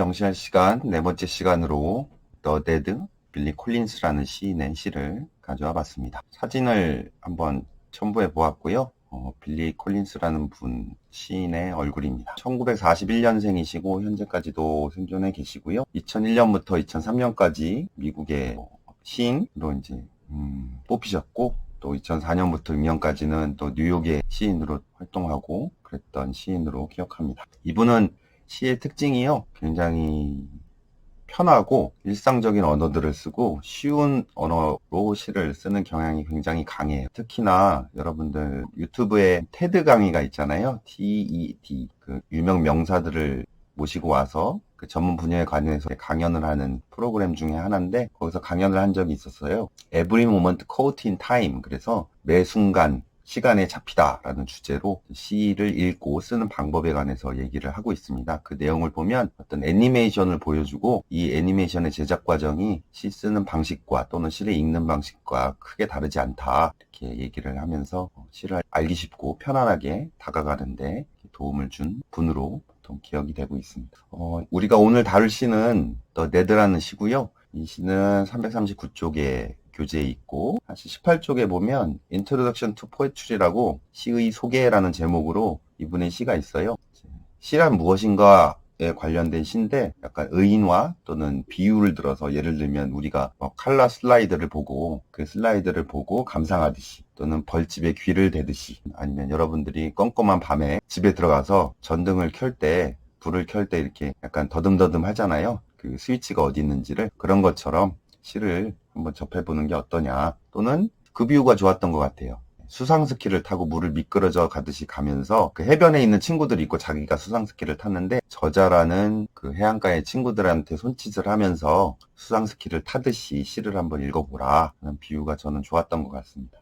명시할 시간, 네 번째 시간으로 The Dead, 빌리 콜린스라는 시인의 시를 가져와 봤습니다. 사진을 한번 첨부해 보았고요. 빌리 콜린스라는 분 시인의 얼굴입니다. 1941년생이시고 현재까지도 생존해 계시고요. 2001년부터 2003년까지 미국의 시인으로 이제 뽑히셨고, 또 2004년부터 6년까지는 또 뉴욕의 시인으로 활동하고 그랬던 시인으로 기억합니다. 이분은 시의 특징이요, 굉장히 편하고 일상적인 언어들을 쓰고 쉬운 언어로 시를 쓰는 경향이 굉장히 강해요. 특히나 여러분들 유튜브에 테드 강의가 있잖아요. TED. 그 유명 명사들을 모시고 와서 그 전문 분야에 관해서 강연을 하는 프로그램 중에 하나인데, 거기서 강연을 한 적이 있었어요. Every moment caught in time. 그래서 매 순간 시간에 잡히다라는 주제로 시를 읽고 쓰는 방법에 관해서 얘기를 하고 있습니다. 그 내용을 보면 어떤 애니메이션을 보여주고, 이 애니메이션의 제작 과정이 시 쓰는 방식과 또는 시를 읽는 방식과 크게 다르지 않다, 이렇게 얘기를 하면서 시를 알기 쉽고 편안하게 다가가는데 도움을 준 분으로 보통 기억이 되고 있습니다. 우리가 오늘 다룰 시는 The Dead라는 시고요. 이 시는 339쪽에 교재에 있고, 사실 18쪽에 보면 Introduction to Poetry라고 시의 소개라는 제목으로 이분의 시가 있어요. 시란 무엇인가에 관련된 시인데, 약간 의인화 또는 비유를 들어서, 예를 들면 우리가 칼라 슬라이드를 보고 그 슬라이드를 보고 감상하듯이, 또는 벌집에 귀를 대듯이, 아니면 여러분들이 껌껌한 밤에 집에 들어가서 전등을 켤 때, 불을 켤 때 이렇게 약간 더듬더듬 하잖아요. 그 스위치가 어디 있는지를. 그런 것처럼 시를 한번 접해보는 게 어떠냐. 또는 그 비유가 좋았던 것 같아요. 수상스키를 타고 물을 미끄러져 가듯이 가면서 그 해변에 있는 친구들이 있고 자기가 수상스키를 탔는데, 저자라는 그 해안가의 친구들한테 손짓을 하면서 수상스키를 타듯이 시를 한번 읽어보라 하는 비유가 저는 좋았던 것 같습니다.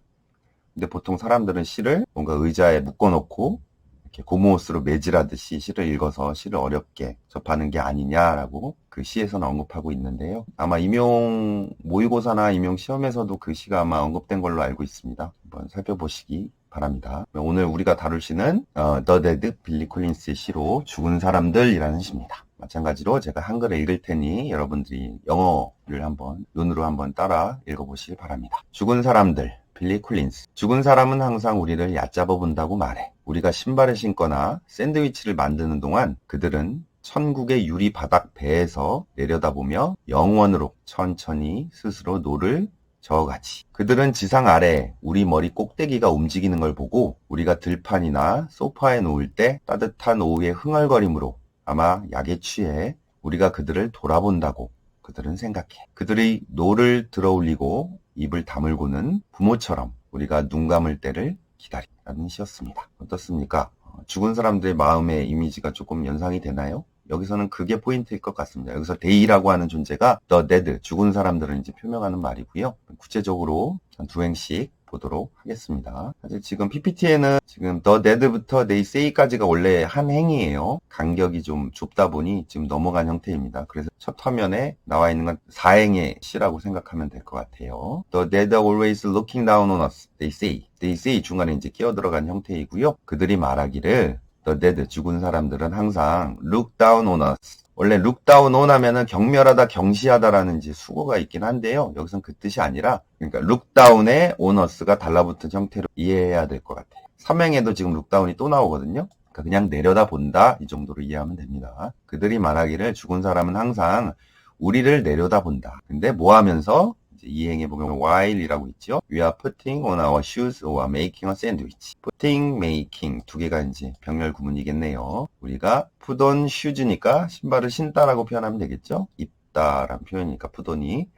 근데 보통 사람들은 시를 뭔가 의자에 묶어놓고 이렇게 고무호스로 매질하듯이 시를 읽어서 시를 어렵게 접하는 게 아니냐라고 그 시에서는 언급하고 있는데요. 아마 임용 모의고사나 임용 시험에서도 그 시가 아마 언급된 걸로 알고 있습니다. 한번 살펴보시기 바랍니다. 오늘 우리가 다룰 시는 The Dead, 빌리 콜린스의 시로 죽은 사람들이라는 시입니다. 마찬가지로 제가 한글을 읽을 테니 여러분들이 영어를 한번 눈으로 한번 따라 읽어보시기 바랍니다. 죽은 사람들, 빌리 콜린스. 죽은 사람은 항상 우리를 얕잡아 본다고 말해. 우리가 신발을 신거나 샌드위치를 만드는 동안 그들은 천국의 유리 바닥 배에서 내려다보며 영원으로 천천히 스스로 노를 저어가지. 그들은 지상 아래 우리 머리 꼭대기가 움직이는 걸 보고, 우리가 들판이나 소파에 누울 때 따뜻한 오후의 흥얼거림으로 아마 약에 취해 우리가 그들을 돌아본다고 그들은 생각해. 그들의 노를 들어올리고 입을 다물고는 부모처럼 우리가 눈 감을 때를 기다리라는 시였습니다. 어떻습니까? 죽은 사람들의 마음의 이미지가 조금 연상이 되나요? 여기서는 그게 포인트일 것 같습니다. 여기서 데이라고 하는 존재가 The Dead, 죽은 사람들을 이제 표명하는 말이고요. 구체적으로 한 두 행씩 보도록 하겠습니다. 사실 지금 PPT에는 지금 The Dead부터 They Say까지가 원래 한 행이에요. 간격이 좀 좁다 보니 지금 넘어간 형태입니다. 그래서 첫 화면에 나와 있는 건 4행의 시라고 생각하면 될 것 같아요. The Dead are always looking down on us. They say. They say 중간에 이제 끼어 들어간 형태이고요. 그들이 말하기를, The Dead, 죽은 사람들은 항상 look down on us. 원래 look down on 하면은 경멸하다, 경시하다라는 이제 수거가 있긴 한데요. 여기선 그 뜻이 아니라, 그러니까 look down에 on us가 달라붙은 형태로 이해해야 될 것 같아요. 3행에도 지금 look down이 또 나오거든요. 그러니까 그냥 내려다 본다, 이 정도로 이해하면 됩니다. 그들이 말하기를 죽은 사람은 항상 우리를 내려다 본다. 근데 뭐 하면서? 이행에 보면 while이라고 있죠. We are putting on our shoes or making a sandwich. putting, making 두 개가 이제 병렬 구문이겠네요. 우리가 put on shoes니까 신발을 신다라고 표현하면 되겠죠. 입다라는 표현이니까 put on이,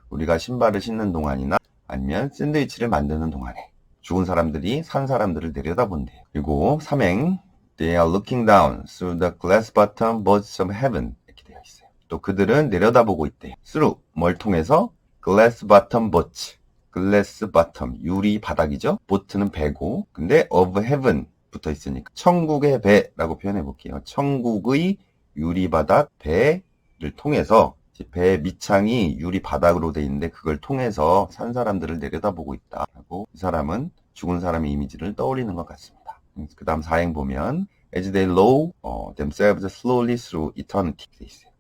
우리가 신발을 신는 동안이나 아니면 샌드위치를 만드는 동안에 죽은 사람들이 산 사람들을 내려다본대요. 그리고 3행 They are looking down through the glass bottom boards of heaven, 이렇게 되어 있어요. 또 그들은 내려다보고 있대요. through, 뭘 통해서? glass bottom boats. glass bottom, 유리 바닥이죠. boat는 배고, 근데 of heaven 붙어 있으니까 천국의 배라고 표현해 볼게요. 천국의 유리 바닥 배를 통해서, 배의 밑창이 유리 바닥으로 돼 있는데 그걸 통해서 산 사람들을 내려다보고 있다라고, 이 사람은 죽은 사람의 이미지를 떠올리는 것 같습니다. 그 다음 4행 보면 As they low themselves slowly through eternity 돼 있어요.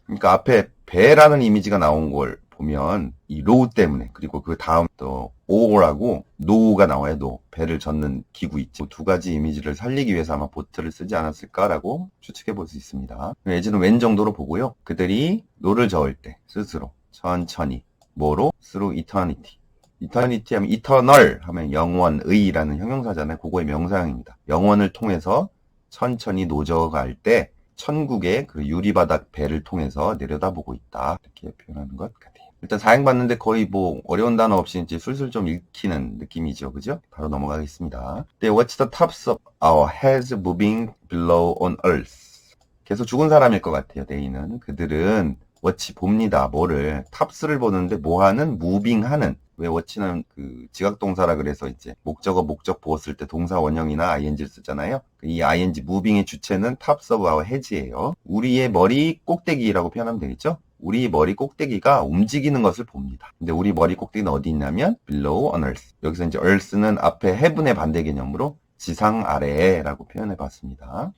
그러니까 앞에 배라는 이미지가 나온 걸 보면 이 로우 때문에, 그리고 그 다음 또 오라고 노가 나와요. 노. 배를 젓는 기구 있죠. 두 가지 이미지를 살리기 위해서 아마 보트를 쓰지 않았을까라고 추측해 볼 수 있습니다. 예지는 왼 정도로 보고요. 그들이 노를 저을 때 스스로 천천히 뭐로? through eternity. eternity 하면 eternal 하면 영원의라는 형용사잖아요. 그거의 명사형입니다. 영원을 통해서 천천히 노저어갈 때 천국의 그 유리바닥 배를 통해서 내려다보고 있다. 이렇게 표현하는 것 같아요. 일단 사행 봤는데 거의 뭐 어려운 단어 없이 이제 술술 좀 읽히는 느낌이죠. 그죠? 바로 넘어가겠습니다. They watch the tops of our heads moving below on earth. 계속 죽은 사람일 것 같아요. They는. 그들은 watch 봅니다. 뭐를? 탑스를 보는데 뭐하는? 무빙하는. 왜 watch는 그 지각동사라 그래서 이제 목적어 목적 보았을 때 동사 원형이나 ing를 쓰잖아요. 이 ing 무빙의 주체는 tops of our heads예요. 우리의 머리 꼭대기라고 표현하면 되겠죠? 우리 머리 꼭대기가 움직이는 것을 봅니다. 근데 우리 머리 꼭대기는 어디 있냐면 below on earth. 여기서 이제 earth는 앞에 heaven의 반대 개념으로 지상 아래라고 표현해 봤습니다.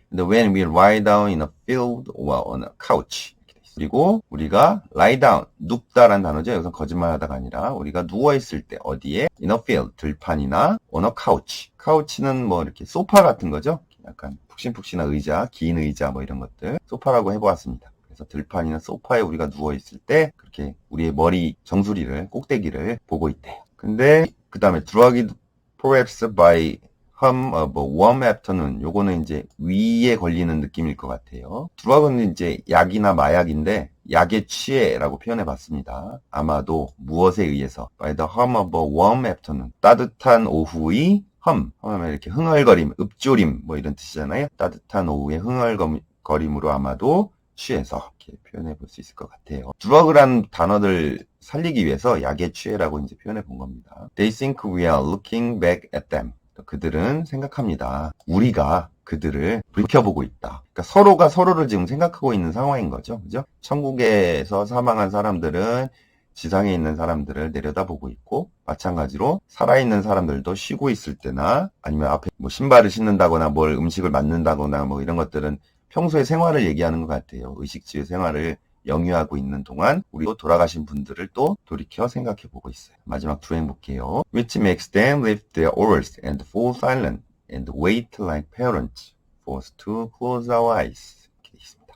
근데 when we lie down in a field or on a couch. 그리고 우리가 lie down, 눕다라는 단어죠. 여기서 거짓말하다가 아니라 우리가 누워있을 때 어디에? in a field, 들판이나 on a couch. couch는 뭐 이렇게 소파 같은 거죠. 약간 푹신푹신한 의자, 긴 의자 뭐 이런 것들 소파라고 해보았습니다. 그래서 들판이나 소파에 우리가 누워있을 때 그렇게 우리의 머리 정수리를, 꼭대기를 보고 있대요. 근데 그 다음에 drugged perhaps by hum of a warm afternoon. 요거는 이제 위에 걸리는 느낌일 것 같아요. drugg는 이제 약이나 마약인데 약에 취해라고 표현해 봤습니다. 아마도 무엇에 의해서 by the hum of a warm afternoon. 따뜻한 오후의 hum 하면 이렇게 흥얼거림, 읊조림 뭐 이런 뜻이잖아요. 따뜻한 오후의 흥얼거림으로 아마도 취해서 이렇게 표현해 볼 수 있을 것 같아요. drug라는 단어를 살리기 위해서 약에 취해라고 이제 표현해 본 겁니다. They think we are looking back at them. 그들은 생각합니다. 우리가 그들을 비켜보고 있다. 그러니까 서로가 서로를 지금 생각하고 있는 상황인 거죠. 그죠? 천국에서 사망한 사람들은 지상에 있는 사람들을 내려다보고 있고, 마찬가지로 살아있는 사람들도 쉬고 있을 때나 아니면 앞에 뭐 신발을 신는다거나 뭘 음식을 만든다거나 뭐 이런 것들은 평소의 생활을 얘기하는 것 같아요. 의식주의 생활을 영유하고 있는 동안 우리도 돌아가신 분들을 또 돌이켜 생각해 보고 있어요. 마지막 두 행 볼게요. Which makes them lift their oars and fall silent and wait like parents forced to close our eyes. 이렇게 있습니다.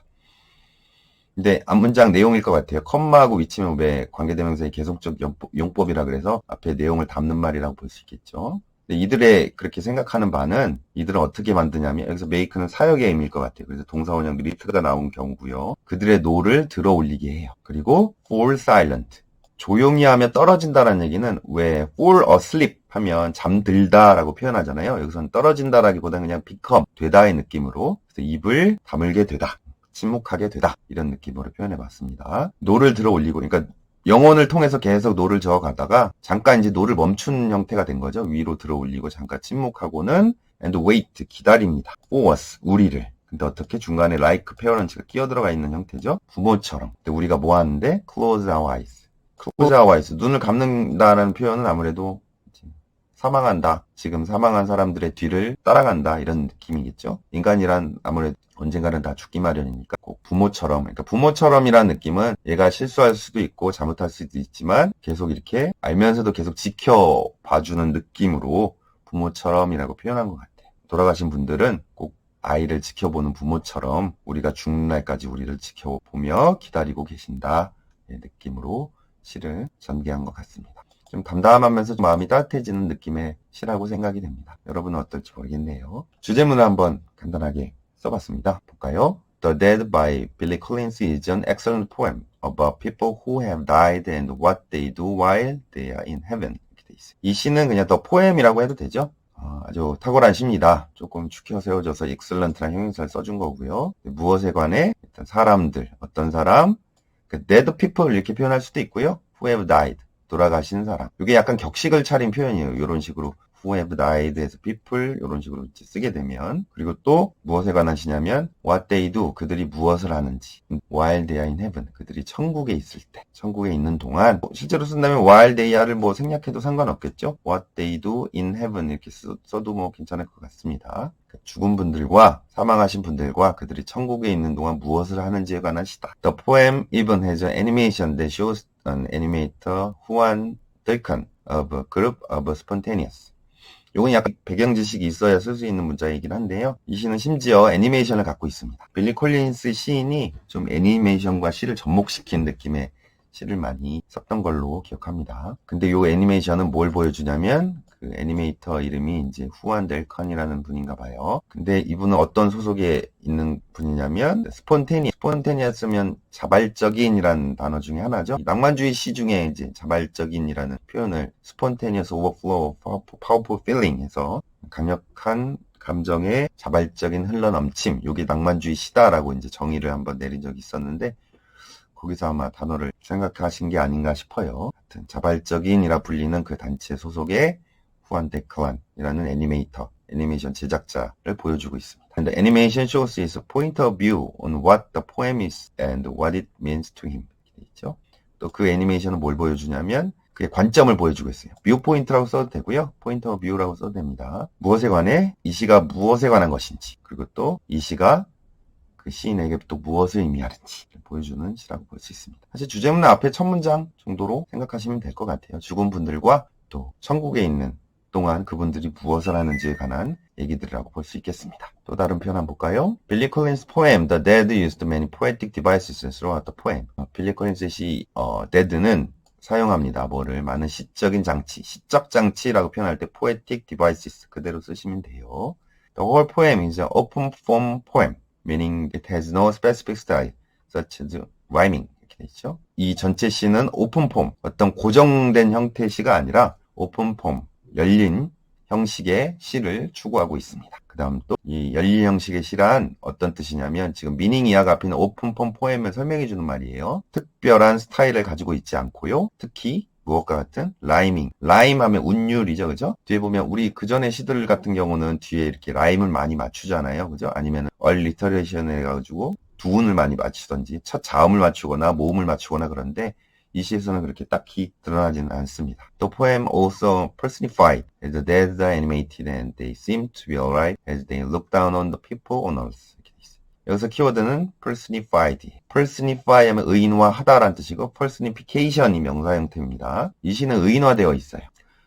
근데 앞문장 내용일 것 같아요. 컴마하고 위치면 왜 관계대명사의 계속적 용법이라 그래서 앞에 내용을 담는 말이라고 볼 수 있겠죠. 이들의 그렇게 생각하는 바는 이들은 어떻게 만드냐면 여기서 make는 사역의 의미일 것 같아요. 그래서 동사원형 lift가 나온 경우고요. 그들의 노를 들어 올리게 해요. 그리고 fall silent. 조용히 하면 떨어진다라는 얘기는 왜 fall asleep 하면 잠들다라고 표현하잖아요. 여기서는 떨어진다라기보다는 그냥 become, 되다의 느낌으로 그래서 입을 다물게 되다. 침묵하게 되다. 이런 느낌으로 표현해 봤습니다. 노를 들어 올리고 그러니까 영혼을 통해서 계속 노를 저어가다가 잠깐 이제 노를 멈춘 형태가 된 거죠. 위로 들어 올리고 잠깐 침묵하고는 and wait, 기다립니다. for us, 우리를. 근데 어떻게 중간에 like parents가 끼어 들어가 있는 형태죠. 부모처럼. 근데 우리가 뭐 하는데? close our eyes. close our eyes. 눈을 감는다는 표현은 아무래도 사망한다. 지금 사망한 사람들의 뒤를 따라간다. 이런 느낌이겠죠. 인간이란 아무래도 언젠가는 다 죽기 마련이니까 꼭 부모처럼, 그러니까 부모처럼이라는 느낌은 얘가 실수할 수도 있고 잘못할 수도 있지만 계속 이렇게 알면서도 계속 지켜봐주는 느낌으로 부모처럼이라고 표현한 것 같아요. 돌아가신 분들은 꼭 아이를 지켜보는 부모처럼 우리가 죽는 날까지 우리를 지켜보며 기다리고 계신다. 느낌으로 시를 전개한 것 같습니다. 좀 담담하면서 좀 마음이 따뜻해지는 느낌의 시라고 생각이 됩니다. 여러분은 어떨지 모르겠네요. 주제문을 한번 간단하게 써봤습니다. 볼까요? The Dead by Billy Collins is an excellent poem about people who have died and what they do while they are in heaven. 이렇게 돼 있어요. 이 시는 그냥 The Poem이라고 해도 되죠? 아주 탁월한 시입니다. 조금 축혀 세워져서 excellent라는 형용사를 써준 거고요. 무엇에 관해? 일단 사람들, 어떤 사람, dead people 이렇게 표현할 수도 있고요. who have died. 돌아가신 사람. 이게 약간 격식을 차린 표현이에요. 이런 식으로 who have died as people 이런 식으로 이제 쓰게 되면 그리고 또 무엇에 관한 시냐면 what they do 그들이 무엇을 하는지 while they are in heaven 그들이 천국에 있을 때 천국에 있는 동안 실제로 쓴다면 while they are를 뭐 생략해도 상관없겠죠. what they do in heaven 이렇게 써도 뭐 괜찮을 것 같습니다. 죽은 분들과 사망하신 분들과 그들이 천국에 있는 동안 무엇을 하는지에 관한 시다. The poem even has an animation that shows an animator Juan Delcan of a group of spontaneous. 요건 약간 배경 지식이 있어야 쓸 수 있는 문장이긴 한데요. 이 시는 심지어 애니메이션을 갖고 있습니다. 빌리 콜린스 시인이 좀 애니메이션과 시를 접목시킨 느낌의 시를 많이 썼던 걸로 기억합니다. 근데 요 애니메이션은 뭘 보여주냐면 그 애니메이터 이름이 이제 후안 델컨이라는 분인가 봐요. 근데 이분은 어떤 소속에 있는 분이냐면 스폰테니어스면 자발적인이라는 단어 중에 하나죠. 낭만주의 시 중에 이제 자발적인이라는 표현을 spontaneous overflow, powerful feeling 해서 강력한 감정의 자발적인 흘러넘침, 요게 낭만주의 시다라고 이제 정의를 한번 내린 적이 있었는데 거기서 아마 단어를 생각하신 게 아닌가 싶어요. 하여튼 자발적인이라 불리는 그 단체 소속의 후안 데클란이라는 애니메이션 제작자를 보여주고 있습니다. And the animation shows his point of view on what the poem is and what it means to him. 있죠? 또 그 애니메이션은 뭘 보여주냐면 그의 관점을 보여주고 있어요. 뷰 포인트라고 써도 되고요. 포인트 오브 뷰라고 써도 됩니다. 무엇에 관해 이 시가 무엇에 관한 것인지 그리고 또 이 시가 그 시인에게 또 무엇을 의미하는지 보여주는 시라고 볼 수 있습니다. 사실 주제문은 앞에 첫 문장 정도로 생각하시면 될 것 같아요. 죽은 분들과 또 천국에 있는 동안 그분들이 무엇을 하는지에 관한 얘기들이라고 볼 수 있겠습니다. 또 다른 표현 한번 볼까요? 빌리 콜린스 poem The Dead used many poetic devices throughout the poem. 빌리 콜린스의 시 Dead는 사용합니다. 뭐를 많은 시적인 장치, 시적 장치라고 표현할 때 poetic devices 그대로 쓰시면 돼요. The whole poem is an open form poem, meaning it has no specific style, such as rhyming. 이렇게 돼 있죠. 이 전체 시는 오픈 폼, 어떤 고정된 형태의 시가 아니라 오픈 폼, 열린 형식의 시를 추구하고 있습니다. 그 다음 또 이 열린 형식의 시란 어떤 뜻이냐면 지금 미닝 이하가 앞에 있는 오픈 폼 포엠을 설명해 주는 말이에요. 특별한 스타일을 가지고 있지 않고요. 특히 무엇과 같은 라이밍. 라임하면 운율이죠. 그죠? 뒤에 보면 우리 그전의 시들 같은 경우는 뒤에 이렇게 라임을 많이 맞추잖아요. 그죠? 아니면 얼리터레이션 해가지고 두운을 많이 맞추던지 첫 자음을 맞추거나 모음을 맞추거나 그런데 이 시에서는 그렇게 딱히 드러나지는 않습니다. The poem also personified as the dead are animated and they seem to be alive as they look down on the people on earth. 여기서 키워드는 personified. personify 하면 의인화하다라는 뜻이고 personification이 명사 형태입니다. 이 시는 의인화되어 있어요.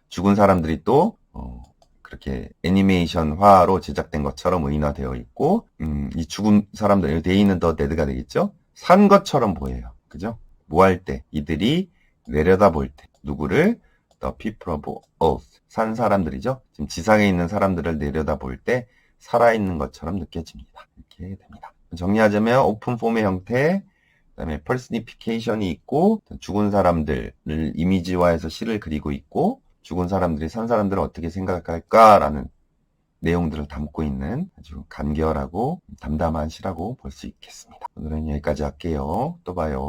죽은 사람들이 또 그렇게 애니메이션화로 제작된 것처럼 의인화되어 있고 이 죽은 사람들, 데이는 더 데드가 되겠죠? 산 것처럼 보여요. 그죠? 뭐 할 때? 이들이 내려다볼 때. 누구를? The people of earth. 산 사람들이죠? 지금 지상에 있는 사람들을 내려다볼 때 살아있는 것처럼 느껴집니다. 이렇게 됩니다. 정리하자면 오픈 폼의 형태, 그 다음에 personification이 있고 죽은 사람들을 이미지화해서 시를 그리고 있고 죽은 사람들이 산 사람들을 어떻게 생각할까라는 내용들을 담고 있는 아주 간결하고 담담한 시라고 볼 수 있겠습니다. 오늘은 여기까지 할게요. 또 봐요.